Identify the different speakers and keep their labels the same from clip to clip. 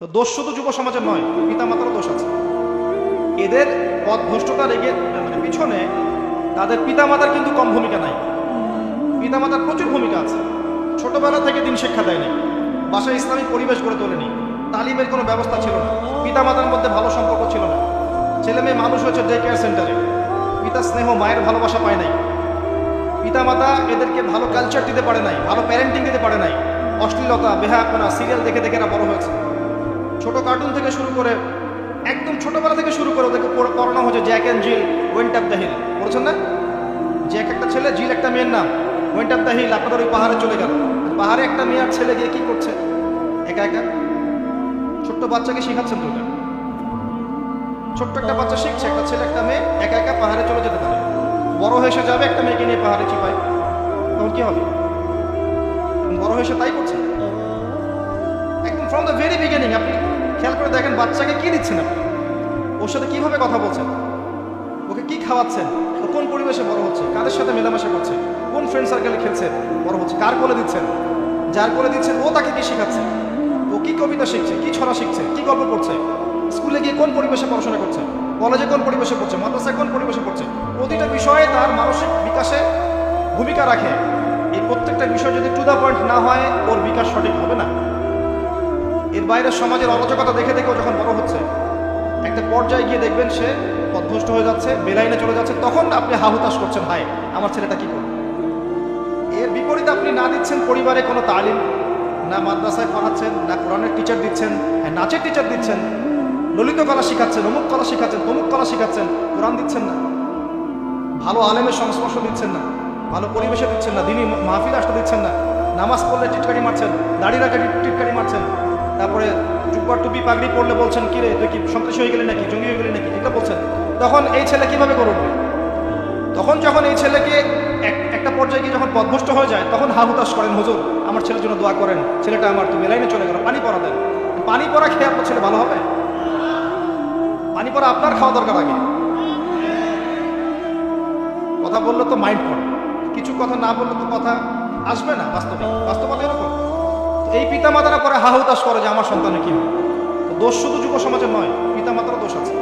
Speaker 1: তো দোষ শুধু যুব সমাজের নয়, পিতামাতারও দোষ আছে। এদের পথভ্রষ্টতার পিছনে তাদের পিতামাতার কিন্তু কম ভূমিকা নাই। পিতামাতার প্রচুর ভূমিকা আছে। ছোটবেলা থেকে দিন শিক্ষা দেয়নি, বাসায় ইসলামিক পরিবেশ গড়ে তোলেনি, তালিমের কোনো ব্যবস্থা ছিল না, পিতামাতার মধ্যে ভালো সম্পর্ক ছিল না। ছেলে মেয়ে মানুষ হয়েছে ডে কেয়ার সেন্টারে, পিতা স্নেহ মায়ের ভালোবাসা পায় নাই। পিতামাতা এদেরকে ভালো কালচার দিতে পারে নাই, ভালো প্যারেন্টিং দিতে পারে নাই। অশ্লীলতা, বেহায়াপনা, সিরিয়াল দেখে দেখে এরা বড় হয়েছে। ছোট কার্টুন থেকে শুরু করে একদম ছোটবেলা থেকে শুরু করে ওদেরকে পড়ানো হচ্ছে Jack and Jill, went up the hill. বলেছেন না, জ্যাক একটা ছেলে, জিল একটা মেয়ের নাম, ওয়েন্ট আপ দ্য হিল, আপনাদের ওই পাহাড়ে চলে গেল। পাহাড়ে একটা মেয়ে আর ছেলে গিয়ে কি করছে? একা একা ছোট্ট বাচ্চাকে শিখাচ্ছেন তো। ছোট্ট একটা বাচ্চা শিখছে, একটা ছেলে একটা মেয়ে একা একা পাহাড়ে চলে যেতে পারে। বড় হয়ে এসে যাবে একটা মেয়েকে নিয়ে পাহাড়ে চিপায়, তখন কি হবে? বড় হয়ে এসে তাই করছে। একদম ফ্রম দ্য ভেরি বিগিনিং আপনি খেয়াল করে দেখেন বাচ্চাকে কি দিচ্ছেন আপনি, ওর সাথে কিভাবে কথা বলছেন, ওকে কি খাওয়াচ্ছেন, ও কোন পরিবেশে বড় হচ্ছে, কাদের সাথে মেলামেশা করছে, কোন ফ্রেন্ড সার্কেলে খেলছে, বড় হচ্ছে, কার কোলে দিচ্ছেন, যার কোলে দিচ্ছেন ও তাকে কি শেখাচ্ছে, ও কি কবিতা শিখছে, কি ছড়া শিখছে, কি গল্প পড়ছে, স্কুলে গিয়ে কোন পরিবেশে পড়াশোনা করছে, কলেজে কোন পরিবেশে পড়ছে, মাদ্রাসায় কোন পরিবেশে পড়ছে। প্রতিটা বিষয়ে তার মানসিক বিকাশে ভূমিকা রাখে। এই প্রত্যেকটা বিষয় যদি টু দ্য পয়েন্ট না হয় ওর বিকাশ সঠিক হবে না। এর বাইরে সমাজের অরাজকতা দেখে দেখে ও যখন বড় হচ্ছে একটা পর্যায়ে গিয়ে দেখবেন সে পথভ্রষ্ট হয়ে যাচ্ছে, বেলাইনে চলে যাচ্ছে, তখন আপনি হাহুতাশ করছেন, হায় আমার ছেলেটা কি করবে। এর বিপরীতে আপনি না দিচ্ছেন পরিবারে কোনো তালিম, না মাদ্রাসায় পড়াচ্ছেন, না কোরআনের টিচার দিচ্ছেন, হ্যাঁ নাচের টিচার দিচ্ছেন, ললিত কলা শিখাচ্ছেন, অমুক কলা শিখাচ্ছেন, তমুক কলা শিখাচ্ছেন, কোরআন দিচ্ছেন না, ভালো আলেমের সংস্পর্শ দিচ্ছেন না, ভালো পরিবেশে দিচ্ছেন না, দিনই মাহফিল আসতে দিচ্ছেন না, নামাজ পড়লে টিটকারি মারছেন, দাড়ি রাখা টিটকারি মারছেন, তারপরে জুব্বা টুপি পাগড়ি পড়লে বলছেন কি রে তুই কি সন্ত্রাসী হয়ে গেলি নাকি, জঙ্গি হয়ে গেলি নাকি, এটা বলছেন। তখন এই ছেলে কিভাবে করবে? তখন যখন এই ছেলেকে একটা পর্যায়ে গিয়ে যখন পথভ্রষ্ট হয়ে যায় তখন হাহুতাশ করেন, হুজুর আমার ছেলের জন্য দোয়া করেন, ছেলেটা আমার তুমি লাইনে চলে গেল, পানি পড়া দেন। পানি পড়া খেয়ে আপনার ছেলে ভালো হবে? পানি পড়া আপনার খাওয়া দরকার আগে। কথা বললে তো মাইন্ড পড়ে, কিছু কথা না বললে তো কথা আসবে না। বাস্তবতা এরকম। এই পিতামাতারা পরে হাহুতাশ করে যে আমার সন্তানের কি হবে। দোষ শুধু যুব সমাজের নয়, পিতামাতারও দোষ আছে।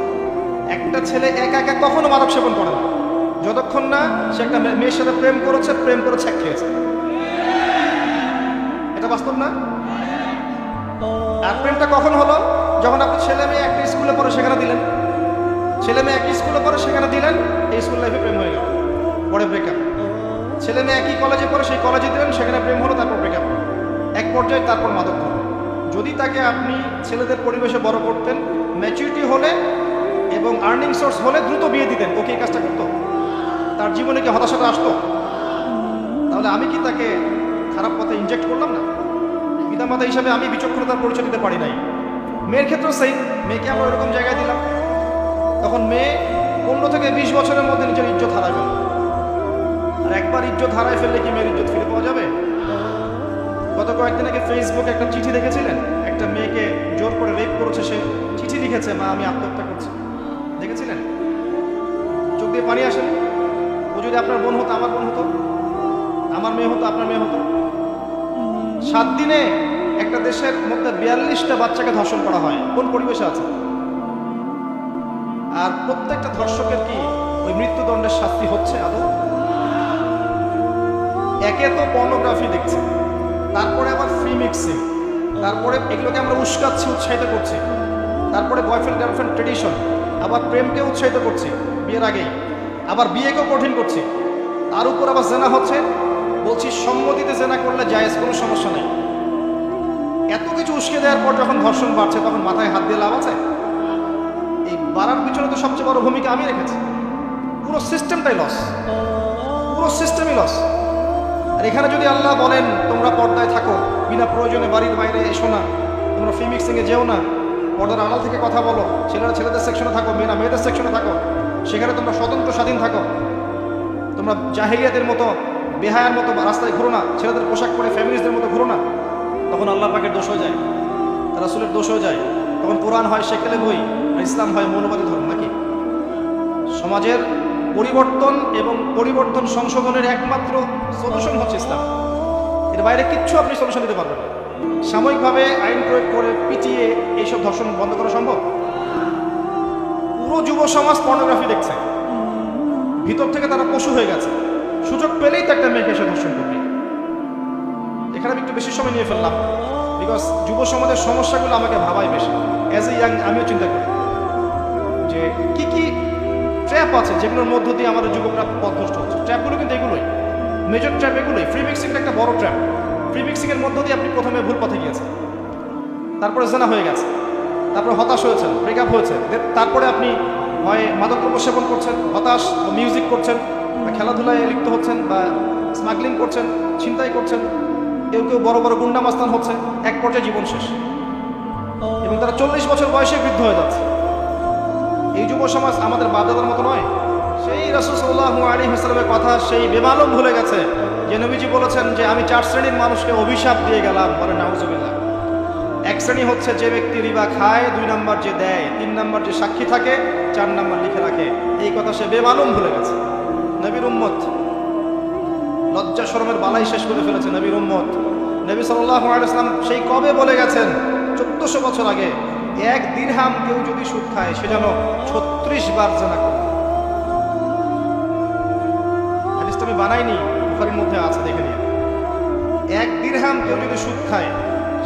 Speaker 1: একটা ছেলে একা একা কখনো মাদক সেবন করে না যতক্ষণ না সে একটা মেয়ের সাথে প্রেম করে ছ্যাক খেয়েছে। এটা বাস্তব না? আর প্রেমটা কখন হলো? যখন আপনি ছেলে মেয়ে একটা স্কুলে পড়ে সেখানে দিলেন, ছেলে মেয়ে একই স্কুলে পড়ে সেখানে দিলেন, এই স্কুল লাইফে প্রেম হয়ে গেল, পরে ব্রেকআপ। ছেলে মেয়ে একই কলেজে পড়ে সেই কলেজে দিলেন, সেখানে প্রেম হলো, তারপর ব্রেকআপ, এক পর্যায়ে তারপর মাদক ধরল। যদি তাকে আপনি ছেলেদের পরিবেশে বড় করতেন, ম্যাচুরিটি হলে এবং আর্নিং সোর্স হলে দ্রুত বিয়ে দিতেন, ওকে এই কাজটা করতো? তার জীবনে কি হতাশাটা আসতো? তাহলে আমি কি তাকে খারাপ পথে ইনজেক্ট করলাম না? পিতামাতা হিসাবে আমি বিচক্ষণতার পরিচয় দিতে পারি নাই। মেয়ের ক্ষেত্রেও সেই, মেয়েকে আমরা এরকম জায়গায় দিলাম, তখন মেয়ে 15 থেকে 20 বছরের মধ্যে নিজের ইজ্জত হারায় ফেলবে। আর একবার ইজ্জত হারায় ফেললে কি মেয়ের ইজ্জত ফিরে পাওয়া যাবে? গত কয়েকদিন আগে ফেসবুকে একটা চিঠি দেখেছিলেন, একটা মেয়েকে জোর করে রেপ করেছে, সে চিঠি লিখেছে, মা আমি আত্মহত্যা করছি। দেখেছিলেন? চোখ দিয়ে পানি আসেনি? ও যদি আপনার বোন হতো, আমার বোন হতো, আমার মেয়ে হতো, আপনার মেয়ে হতো। 7 দিনে একটা দেশের মধ্যে 42টা বাচ্চাকে ধর্ষণ করা হয়, কোন পরিবেশে আছে? আর প্রত্যেকটা ধর্ষকের কি ওই মৃত্যুদণ্ডের শাস্তি হচ্ছে আদৌ? একে তো পর্নোগ্রাফি দেখছে, তারপরে আবার ফ্রি মিক্সিং, তারপরে এগুলোকে আমরা উস্কাচ্ছি, উৎসাহিত করছি, তারপরে বয়ফ্রেন্ড গার্লফ্রেন্ড ট্রেডিশন, আবার প্রেমকে উৎসাহিত করছি বিয়ের আগেই, আবার বিয়েকেও কঠিন করছি, তার উপর আবার জেনা হচ্ছে। বলছি সম্মতিতে জেনা করলে জায়েজ, কোনো সমস্যা নেই। এত কিছু উস্কে দেওয়ার পর যখন ধর্ষণ বাড়ছে তখন মাথায় হাত দিয়ে লাভ আছে? এই বাড়ার পিছনে তো সবচেয়ে বড় ভূমিকা আমি রেখেছি। পুরো সিস্টেমটাই লস, পুরো সিস্টেমই লস। আর এখানে যদি আল্লাহ বলেন তোমরা পর্দায় থাকো, বিনা প্রয়োজনে বাড়ির বাইরে এসো না, তোমরা ফ্রি মিক্সিংয়ে যেও না, পর্দার আড়াল থেকে কথা বলো, ছেলেরা ছেলেদের সেকশনে থাকো, মেয়েরা মেয়েদের সেকশনে থাকো, সেখানে তোমরা স্বতন্ত্র স্বাধীন থাকো, তোমরা জাহেলিয়াতের মতো বেহায়ার মতো রাস্তায় ঘুরো না, ছেলেদের পোশাক পরে ফ্যামিলিজদের মতো ঘুরো না, তখন আল্লাহ পাকের দোষ হয়ে যায়, রাসূলের দোষ হয়ে যায়। তখন কোরআন হয় সেকেলে বই, আর ইসলাম হয় মৌলবাদী ধর্ম। নাকি? সমাজের পরিবর্তন এবং পরিবর্তন সংশোধনের একমাত্র সলিউশন হচ্ছে ইসলাম। এর বাইরে কিচ্ছু আপনি সলিউশন দিতে পারবেন না। সাময়িকভাবে আইন প্রয়োগ করে পিটিয়ে এইসব ধর্ষণ বন্ধ করা সম্ভব? পুরো যুব সমাজ পর্নোগ্রাফি দেখছে, ভিতর থেকে তারা পশু হয়ে গেছে, সুযোগ পেলেই তো একটা মেয়েকে এসে ধর্ষণ করবে। এখানে আমি একটু বেশি সময় নিয়ে ফেললাম, বিকজ যুব সমাজের সমস্যাগুলো আমাকে ভাবাই বেশি। অ্যাজ এ ইয়াং আমিও চিন্তা করি যে কি কি ট্র্যাপ আছে যেগুলোর মধ্য দিয়ে আমাদের যুবকরা পথভ্রষ্ট হচ্ছে। ট্র্যাপগুলো কিন্তু এগুলোই, মেজর ট্র্যাপ এগুলোই। ফ্রি মিক্সিংটা একটা বড় ট্র্যাপ। ফ্রি মিক্সিংয়ের মধ্য দিয়ে আপনি প্রথমে ভুল পথে গিয়েছেন, তারপরে জেনা হয়ে গেছে, তারপরে হতাশ হয়েছেন, ব্রেকআপ হয়েছে, তারপরে আপনি হয় মাদকদ্রব্য সেবন করছেন, হতাশ, মিউজিক করছেন, বা খেলাধুলায় লিপ্ত হচ্ছেন, বা স্মাগলিং করছেন, ছিনতাই করছেন, কেউ কেউ বড় বড় গুন্ডা মাস্তান হচ্ছে, এক পর্যায়ে জীবন শেষ, এবং তারা 40 বছর বয়সে বৃদ্ধ হয়ে যাচ্ছে। এই যুব সমাজ আমাদের বাপদাদার মতো নয়। সেই রাসূল সাল্লাল্লাহু আলাইহি ওয়াসাল্লামের কথা সেই বেমালুম ভুলে গেছে যে নবীজি বলেছেন যে আমি 4 শ্রেণীর মানুষকে অভিশাপ দিয়ে গেলাম, বলে নাউজুবিল্লাহ। এক শ্রেণী হচ্ছে যে ব্যক্তি রিবা খায়, 2 নাম্বার যে দেয়, 3 নাম্বার যে সাক্ষী থাকে, 4 নাম্বার লিখে রাখে। এই কথা সে বেমালুম ভুলে গেছে। নবীর উম্মত লজ্জা শরমের বালাই শেষ করে ফেলেছে। নবীর উম্মত নবী সাল্লাল্লাহু আলাইহি ওয়াসাল্লাম সেই কবে বলে গেছেন, 1400 বছর আগে, 1 দিরহাম কেউ যদি সুদ খায় সে যেন 36 বার জেনা করে। হাদিসটা আমি বানাইনি, বুখারীর মধ্যে আছে, দেখে নিন। 1 দিরহাম কেউ যদি সুদ খায়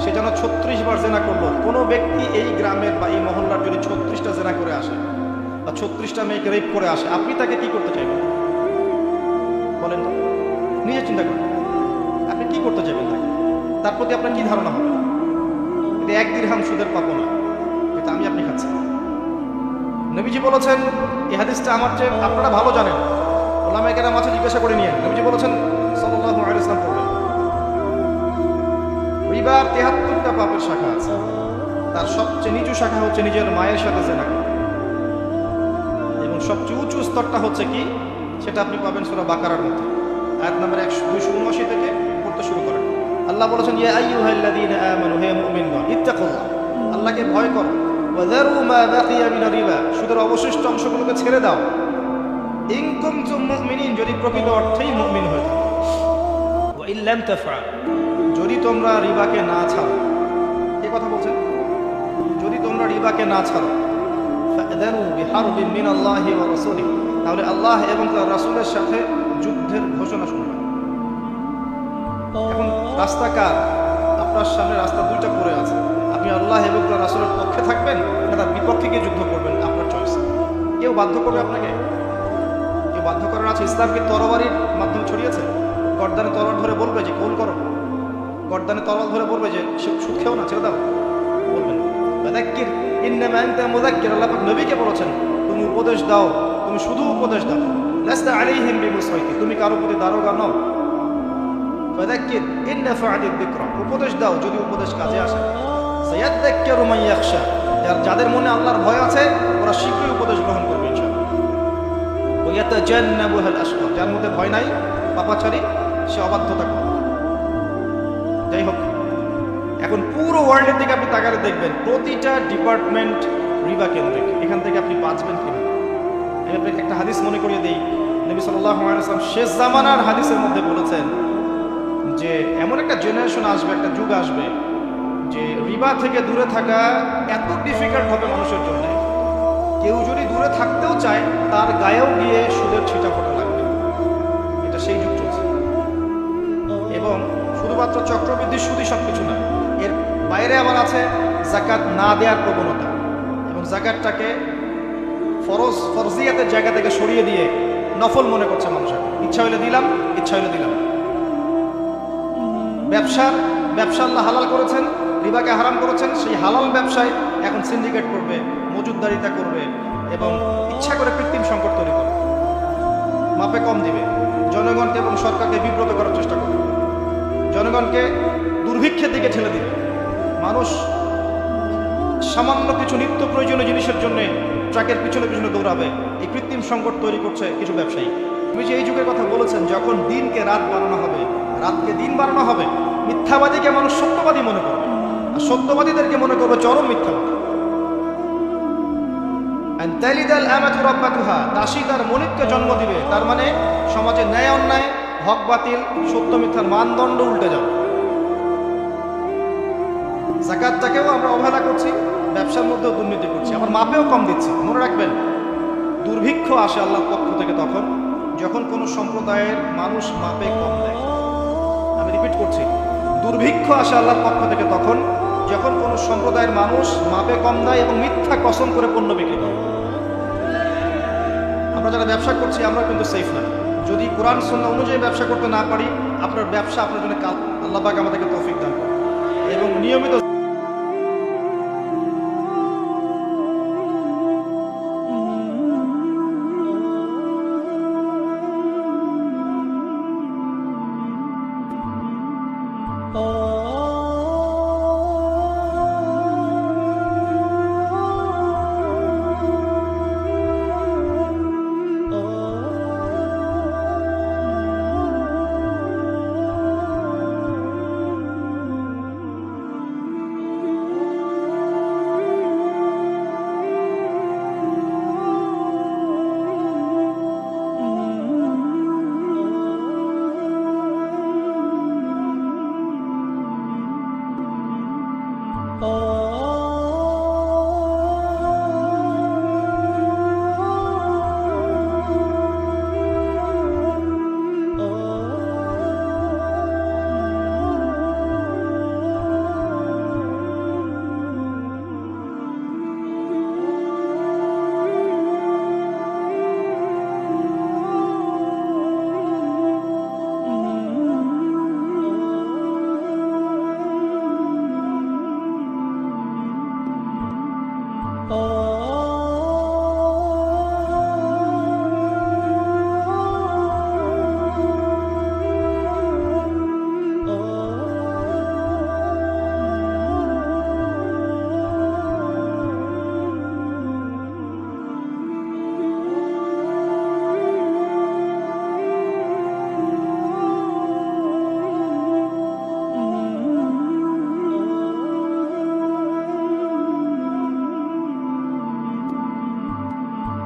Speaker 1: সে যেন 36 বার জেনা করলো। কোনো ব্যক্তি এই গ্রামের বা এই মহল্লার যদি 36টা জেনা করে আসে বা 36টা মেয়েকে রেপ করে আসে, আপনি তাকে কি করতে চাইবেন বলেন তো? নিজে চিন্তা করেন, আপনি কি করতে চাইবেন তাকে? তার প্রতি আপনার কি ধারণা হবে? এটা 1 দিরহাম সুদের পাবো না, এটা আমি আপনি খাচ্ছি। নবীজি বলেছেন, এই হাদিসটা আমার চেয়ে আপনারা ভালো জানেন, ওলামায়ে কেরাম আছে, জিজ্ঞাসা করে নিয়েন। নবীজি বলেছেন সাল্লাল্লাহু আলাইহি ওয়াসাল্লাম পড়বেন, রিবার 73টা পাপের শাখা আছে, তার সবচেয়ে নিচু শাখা হচ্ছে নিজের মায়ের সাথে জেনা করা, এবং সবচেয়ে উঁচু স্তরটা হচ্ছে কি সেটা আপনি পাবেন সূরা বাকারার মধ্যে আয়াত নম্বর 279 থেকে পড়তে শুরু করেন। আল্লাহ বলেছেন, ইয়া আইয়ুহাল্লাযীনা আমানু, হে মুমিনগণ, ইত্তাকুল্লাহ, আল্লাহকে ভয় করো, ওয়া যারু মা বাকিয়া মিনার রিবা, সুদের অবশিষ্ট অংশগুলোকে ছেড়ে দাও, ইন কুনতুম মুমিনিন, যদি প্রকৃত অর্থেই মুমিন হয়ে থাকো, ওয়া ইন লাম তাফআল, যদি তোমরা রিবাকে না ছাড়ো। এই কথা বলছেন, যদি তোমরা রিবাকে না ছাড়ো, ফাআযানু বিহারবিন মিনাল্লাহি ওয়া রাসূলিহি, তাহলে আল্লাহ এবং তার রাসূলের সাথে যুদ্ধের ঘোষণা শুনবে। এখন রাস্তা কার? আপনার সামনে রাস্তা 2টা পড়ে আছে, আপনি আল্লাহ এবং তার রাসূলের পক্ষে থাকবেন না তার বিপক্ষে গিয়ে যুদ্ধ করবেন, আপনার চয়েস। কেউ বাধ্য করবে আপনাকে? কেউ বাধ্য করার আছে? ইসলামকে তরবারির মাধ্যমে ছড়িয়েছে। গর্দানে তরবার ধরে বলবে যে কবুল করো, গর্দানে তরবাল ধরে বলবে যে সুদ খেও না, ছেড়ে দাও, বলবেন ফাযাক্কির ইন্নামা আনতা মুযাক্কির। আল্লাহ পাক নবীকে বলেছেন, তুমি উপদেশ দাও, তুমি শুধু উপদেশ দাও, লাস্তা আলাইহিম বিমুসাইতির, তুমি কারো প্রতি দারোগা নও। ফাযাক্কির ইন নাফাআতিদ যিকরা, উপদেশ দাও যদি উপদেশ কাজে আসে। সায়াযাক্কারু মান ইয়াখশা, যাদের মনে আল্লাহর ভয় আছে ওরা শীঘ্রই উপদেশ গ্রহণ করবে ইনশাআল্লাহ। ওয়া ইয়াতাজান্নাবুহাল আশকা, যার মধ্যে ভয় নাই, পাপাচারী, সে অবাধ্যতা করে। যাই হোক, এখন পুরো ওয়ার্ল্ডের দিকে আপনি তাকালে দেখবেন প্রতিটা ডিপার্টমেন্ট রিবা কেন্দ্রিক। এখান থেকে আপনি বাঁচবেন কিনা? আমি আপনাকে একটা হাদিস মনে করিয়ে দিই। নবী সাল্লাল্লাহু আলাইহি ওয়াসাল্লাম শেষ জামানার হাদিসের মধ্যে বলেছেন যে এমন একটা জেনারেশন আসবে, একটা যুগ আসবে যে রিবা থেকে দূরে থাকা এত ডিফিকাল্ট হবে মানুষের জন্য, কেউ যদি দূরে থাকতেও চায় তার গায়েও গিয়ে সুদের ছিটা ফোটা লাগবে। এটা সেই যুগ চলছে। এবং শুধুমাত্র চক্রবৃদ্ধি সুদই সব কিছু না, এর বাইরে আবার আছে যাকাত না দেওয়ার প্রবণতা, এবং যাকাতটাকে ফরজিয়াতের জায়গা থেকে সরিয়ে দিয়ে নফল মনে করছে মানুষ। ইচ্ছা হইলে দিলাম, ইচ্ছা হইলে দিলাম। ব্যবসা আল্লাহ হালাল করেছেন, রিবাকে হারাম করেছেন, সেই হালাল ব্যবসায় এখন সিন্ডিকেট করবে, মজুদদারিতা করবে, এবং ইচ্ছা করে কৃত্রিম সংকট তৈরি করবে, মাপে কম দিবে, জনগণকে এবং সরকারকে বিব্রত করার চেষ্টা করবে, জনগণকে দুর্ভিক্ষের দিকে ঠেলে দিবে। মানুষ সামান্য কিছু নিত্য প্রয়োজনীয় জিনিসের জন্য ট্রাকের পিছনে দৌড়াবে। এই কৃত্রিম সংকট তৈরি করছে কিছু ব্যবসায়ী। তুমি যে এই যুগের কথা বলেছেন, যখন দিনকে রাত বানানো হবে, রাতকে দিন বানানো হবে, মিথ্যাবাদীকে মানুষ সত্যবাদী মনে করবে, আর সত্যবাদীদেরকে মনে করবে চরম মিথ্যাবাদী। দাসী তার মনিককে জন্ম দিবে, তার মানে সমাজে ন্যায় অন্যায়, হক বাতিল, সত্য মিথ্যার মানদণ্ড উল্টে যাবে। যাকাতটাকেও আমরা অবহেলা করছি, ব্যবসার মধ্যেও দুর্নীতি করছি, আবার মাপেও কম দিচ্ছি। মনে রাখবেন, দুর্ভিক্ষ আসে আল্লাহর পক্ষ থেকে তখন যখন কোনো সম্প্রদায়ের মানুষ মাপে কম দেয়। আমি রিপিট করছি, দুর্ভিক্ষ আসে আল্লাহর পক্ষ থেকে তখন যখন কোনো সম্প্রদায়ের মানুষ মাপে কম দেয় এবং মিথ্যা কসম করে পণ্য বিক্রি করে। আমরা যারা ব্যবসা করছি আমরা কিন্তু সেফ না। যদি কোরআন সুন্নাহ অনুযায়ী ব্যবসা করতে না পারি, আপনার ব্যবসা আপনার জন্য কাল। আল্লাহ পাক আমাদেরকে তৌফিক দান করুন এবং নিয়মিত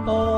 Speaker 1: Oh